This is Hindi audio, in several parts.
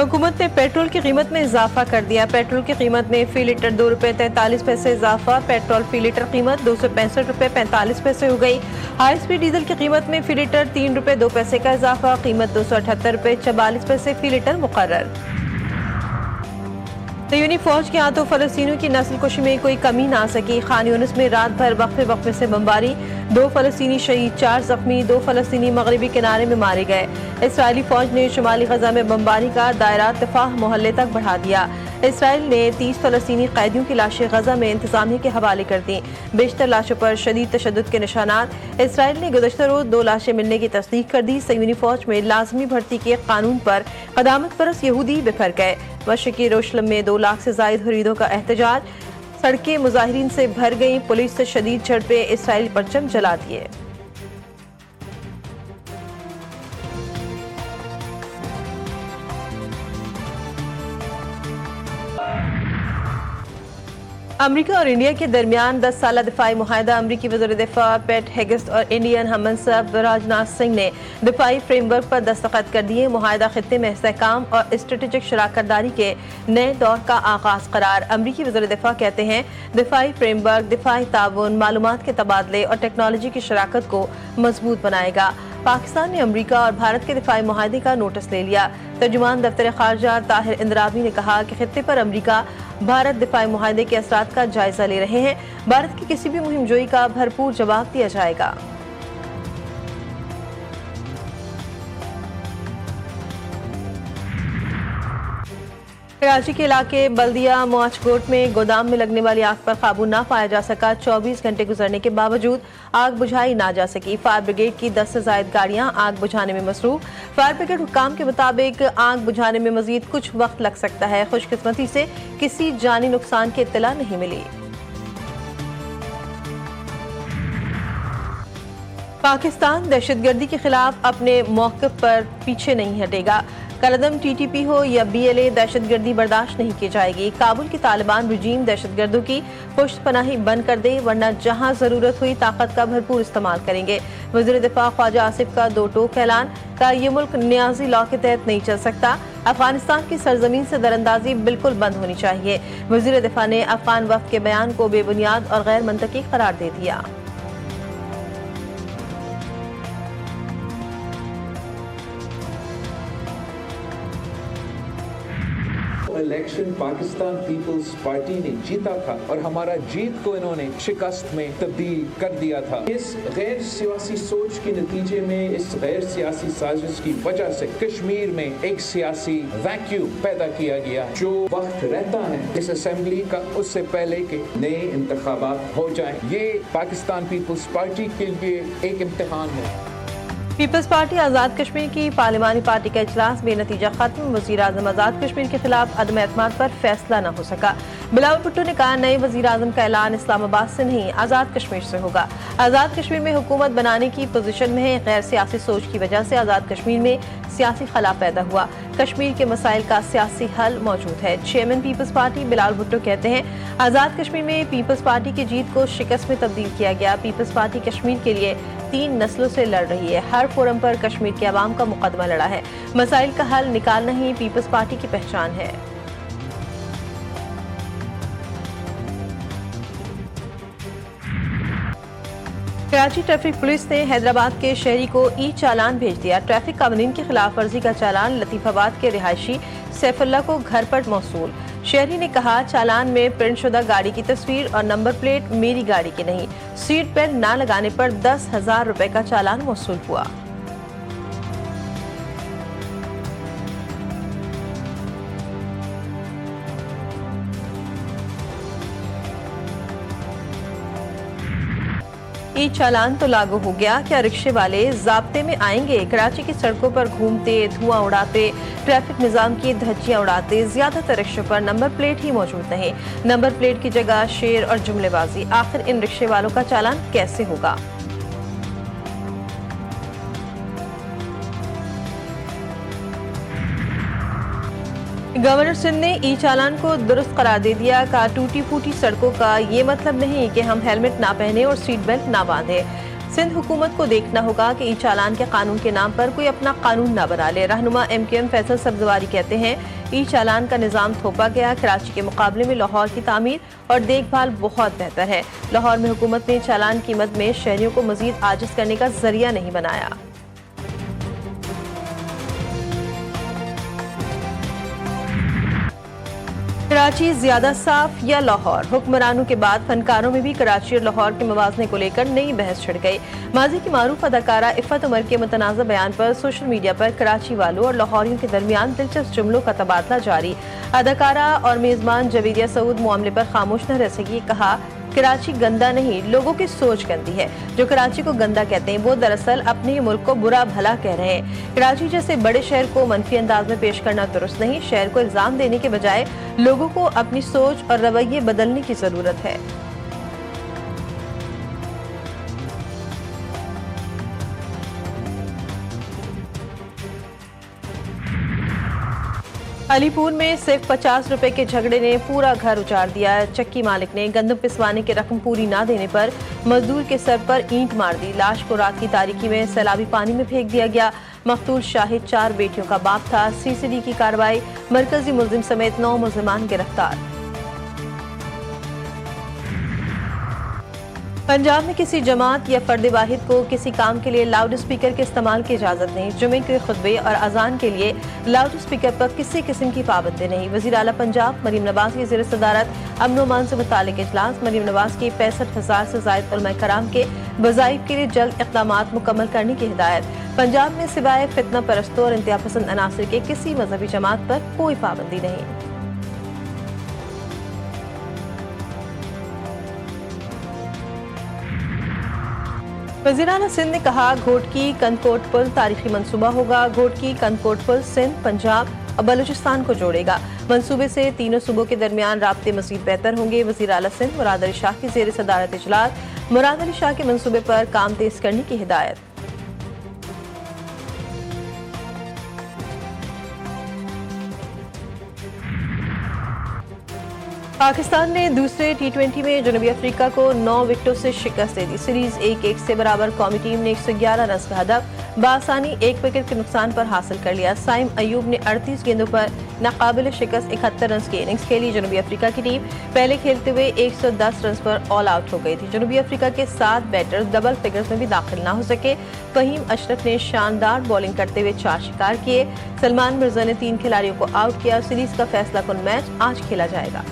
हुकूमत ने पेट्रोल की कीमत में इजाफा कर दिया। पेट्रोल की कीमत में फी लीटर 2 रुपये 43 पैसे इजाफा। पेट्रोल फी लीटर कीमत 265 रुपये 45 पैसे हो गई। हाई स्पीड डीजल की कीमत में फी लीटर 3 रुपये 2 पैसे का इजाफा। कीमत 278 रुपये 44 पैसे फी लीटर मुकर्रर। यूनी फौज के हाथों फलस्तीनियों की नस्ल कुशी में कोई कमी ना आ सकी। खान यूनिस में रात भर वक्फे वक्फे से बमबारी, 2 फलस्तीनी शहीद, 4 जख्मी, 2 फलस्तीनी मगरबी किनारे में मारे गए। इसराइली फौज ने शुमाली गजा में बमबारी का दायरा तफाह मोहल्ले तक बढ़ा दिया। इसराइल ने 30 फलस्तीनी कैदियों की लाशें गजा में इंतजामिया के हवाले कर दी। बेशतर लाशों पर शदीद तशद्दुद के निशानात। इसराइल ने गुज़श्ता रोज 2 लाशें मिलने की तस्दीक कर दी। यूनी फौज में लाजमी भर्ती के कानून पर क़दामत परस्त यहूदी बिफर गए। मशरक़ी यरूशलेम में 2 लाख से ज़ायद हुरीदों का एहतजाज, सड़कें मुजाहिरीन से भर गईं। पुलिस से शदीद झड़पें, इसराइली परचम जला दिए। अमरीका और इंडिया के दरमियान 10 साला दिफाई मुआहदा। अमरीकी वज़ीर दिफा पेट हेगेस्ट और इंडियन हम मनसब राजनाथ सिंह ने दिफाई फ्रेमवर्क पर दस्तखत कर दिए। मुआहदा खित्ते में इस्तेहकाम और स्ट्रेटेजिक शराकतदारी के नए दौर का आगाज करार। अमरीकी वज़ीर दिफा कहते हैं दिफाई फ्रेमवर्क दिफाई ताउन, मालूमात के तबादले और टेक्नोलॉजी की शराकत को मजबूत बनाएगा। पाकिस्तान ने अमरीका और भारत के दिफाई मुआहदे का नोटिस ले लिया। तर्जुमान दफ्तर खारजा ताहिर इंद्रावी ने कहा कि खित्ते पर अमरीका भारत दिफाई मुआहदे के असरात का जायजा ले रहे हैं। भारत की किसी भी मुहिम जोई का भरपूर जवाब दिया जाएगा। कराची के इलाके बल्दिया मुआचकोट में गोदाम में लगने वाली आग पर काबू ना पाया जा सका। 24 घंटे गुजरने के बावजूद आग बुझाई ना जा सकी। फायर ब्रिगेड की 10 से ज्यादा गाड़ियां आग बुझाने में मसरूफ। फायर ब्रिगेड हुक्काम के मुताबिक आग बुझाने में मजीद कुछ वक्त लग सकता है। खुशकिस्मती से किसी जानी नुकसान की इत्तला नहीं मिली। पाकिस्तान दहशतगर्दी के खिलाफ अपने मौक़िफ़ पर पीछे नहीं हटेगा। कलदम TTP हो या BLA, दहशतगर्दी बर्दाश्त नहीं की जाएगी। काबुल की तालिबान रजीम दहशतगर्दों की पुष्ट पनाही बंद कर दे, वरना जहां जरूरत हुई ताकत का भरपूर इस्तेमाल करेंगे। वज़ीर दिफा ख्वाजा आसिफ का 2 टोक ऐलान का ये मुल्क न्याजी लॉ के तहत नहीं चल सकता। अफगानिस्तान की सरजमीन से दरअंदाजी बिल्कुल बंद होनी चाहिए। वज़ीर दिफा ने अफगान वफ़द के बयान को बेबुनियाद और गैर मंतकी करार दे दिया। इलेक्शन पाकिस्तान पीपल्स पार्टी ने जीता था और हमारा जीत को इन्होंने शिकस्त में तब्दील कर दिया था। इस गैर सियासी सोच के नतीजे में, इस गैर सियासी साजिश की वजह से कश्मीर में एक सियासी वैक्यूम पैदा किया गया। जो वक्त रहता है इस असेंबली का उससे पहले के नए इंतखाबात हो जाएं, ये पाकिस्तान पीपल्स पार्टी के लिए एक इम्तिहान है। पीपल्स पार्टी आज़ाद कश्मीर की पार्लिमानी पार्टी का इजलास बेनतीजा खत्म। वज़ीर आज़म आज़ाद कश्मीर के खिलाफ अदम एतमाद पर फैसला न हो सका। बिलावल भुट्टो ने कहा नए वज़ीर आज़म का ऐलान इस्लामाबाद से नहीं आज़ाद कश्मीर से होगा। आज़ाद कश्मीर में हुकूमत बनाने की पोजीशन में है। गैर सियासी सोच की वजह से आज़ाद कश्मीर में सियासी खला पैदा हुआ। कश्मीर के मसाइल का सियासी हल मौजूद है। चेयरमैन पीपल्स पार्टी बिलावल भुट्टो कहते हैं आज़ाद कश्मीर में पीपल्स पार्टी की जीत को शिकस्त में तब्दील किया गया। पीपल्स पार्टी कश्मीर के लिए 3 नस्लों से लड़ रही है। हर फोरम पर कश्मीर के अवाम का मुकदमा लड़ा है। मसाइल का हल निकालना ही पीपल्स पार्टी की पहचान है। कराची ट्रैफिक पुलिस ने हैदराबाद के शहरी को चालान भेज दिया। ट्रैफिक कानून की खिलाफ वर्जी का चालान लतीफाबाद के रिहायशी सैफुल्लाह को घर पर मौसूल। शहरी ने कहा चालान में प्रिंट शुदा गाड़ी की तस्वीर और नंबर प्लेट मेरी गाड़ी की नहीं। सीट बेल्ट ना लगाने पर 10,000 रुपए का चालान मौसूल हुआ। चालान तो लागू हो गया, क्या रिक्शे वाले ज़ाब्ते में आएंगे? कराची की सड़कों पर घूमते, धुआं उड़ाते, ट्रैफिक निज़ाम की धज्जियां उड़ाते ज्यादातर रिक्शों पर नंबर प्लेट ही मौजूद नहीं। नंबर प्लेट की जगह शेर और जुमलेबाजी। आखिर इन रिक्शे वालों का चालान कैसे होगा? गवर्नर सिंध ने चालान को दुरुस्त करार दे दिया। कहा टूटी फूटी सड़कों का ये मतलब नहीं कि हम हेलमेट ना पहने और सीट बेल्ट ना बांधे। सिंध हुकूमत को देखना होगा कि ई चालान के कानून के नाम पर कोई अपना कानून न बना ले। रहनुमा MQM फैसल सब्जवारी कहते हैं, ई चालान का निज़ाम थोपा गया। कराची के मुकाबले में लाहौर की तामीर और देखभाल बहुत बेहतर है। लाहौर में हुकूमत ने चालान की मद में शहरियों को मजीद आजिज करने का जरिया नहीं बनाया। कराची ज्यादा साफ या लाहौर? हुक्मरानों के बाद फनकारों में भी कराची और लाहौर के मवाजने को लेकर नई बहस छिड़ गई। माजी की मारूफ अदाकारा इफ़त उमर के मुतनाज़ा बयान पर सोशल मीडिया पर कराची वालों और लाहौरियों के दरमियान दिलचस्प जुमलों का तबादला जारी। अदाकारा और मेजबान जवेरिया सऊद मामले पर खामोश न रह सकी। कहा, कराची गंदा नहीं, लोगों की सोच गंदी है। जो कराची को गंदा कहते हैं वो दरअसल अपने ही मुल्क को बुरा भला कह रहे हैं। कराची जैसे बड़े शहर को मनफी अंदाज में पेश करना दुरुस्त नहीं। शहर को इल्जाम देने के बजाय लोगों को अपनी सोच और रवैये बदलने की जरूरत है। अलीपुर में सिर्फ 50 रुपए के झगड़े ने पूरा घर उजाड़ दिया। चक्की मालिक ने गंदम पिसवाने की रकम पूरी ना देने पर मजदूर के सर पर ईंट मार दी। लाश को रात की तारीकी में सैलाबी पानी में फेंक दिया गया। मकतूल शाहिद 4 बेटियों का बाप था। CCD की कार्रवाई, मरकजी मुलजिम समेत 9 मुलजिमान गिरफ्तार। पंजाब में किसी जमात या फर्द वाहिद को किसी काम के लिए लाउड स्पीकर के इस्तेमाल की इजाजत नहीं। जुमे के खुतबे और अजान के लिए लाउड स्पीकर पर किसी किस्म की पाबंदी नहीं। वज़ीर आला पंजाब मरीम नवाज की ज़ेर सदारत अमन अमान से मुतालिक इजलास। मरीम नवाज की 65,000 से ज़ायद उलमा कराम के वज़ाइफ के लिए जल्द इक़दामात मुकम्मल करने की हिदायत। पंजाब में सिवाय फितना परस्तों और इंतहा पसंद अनासर के किसी मजहबी जमात पर कोई पाबंदी नहीं। वज़ीर आला सिंध ने कहा, घोटकी कनकोट पुल तारीखी मंसूबा होगा। घोटकी कनकोट पुल सिंध, पंजाब और बलूचिस्तान को जोड़ेगा। मंसूबे से तीनों सूबों के दरमियान राब्ते मज़ीद बेहतर होंगे। वज़ीर आला सिंध मुराद अली शाह की ज़ेर सदारत इजलास। मुराद अली शाह के मंसूबे पर काम तेज करने की हिदायत। पाकिस्तान ने दूसरे T20 में जनूबी अफ्रीका को 9 विकेटों से शिकस्त दे दी। सीरीज 1-1 से बराबर कौमी टीम ने 111 रन का हदफ बासानी 1 विकेट के नुकसान पर हासिल कर लिया। साइम अयूब ने 38 गेंदों पर नाकाबिल शिकस्त 71 रन की इनिंग्स खेली। जनूबी अफ्रीका की टीम पहले खेलते हुए 110 रन पर ऑल आउट हो गई थी। जनूबी अफ्रीका के 7 बैटर्स डबल फिगर्स में भी दाखिल न हो सके। फहीम अशरफ ने शानदार बॉलिंग करते हुए 4 शिकार किए। सलमान मिर्जा ने 3 खिलाड़ियों को आउट किया। सीरीज का फैसला कुन मैच आज खेला जाएगा।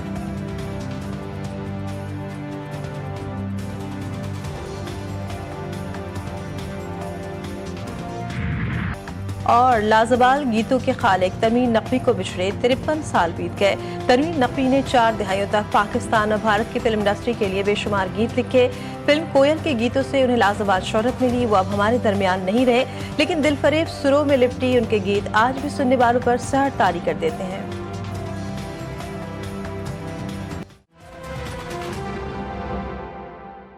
और लाजवाल गीतों के खालिक तमीन नकवी को बिछड़े 53 साल बीत गए। तमीन नकवी ने 4 दहाइयों तक पाकिस्तान और भारत की फिल्म इंडस्ट्री के लिए बेशुमार गीत लिखे। फिल्म कोयल के गीतों से उन्हें लाजवाल शोहरत मिली। वो अब हमारे दरमियान नहीं रहे, लेकिन दिलफरेब सुरों में लिपटी उनके गीत आज भी सुनने वालों पर सहर तारी कर देते हैं।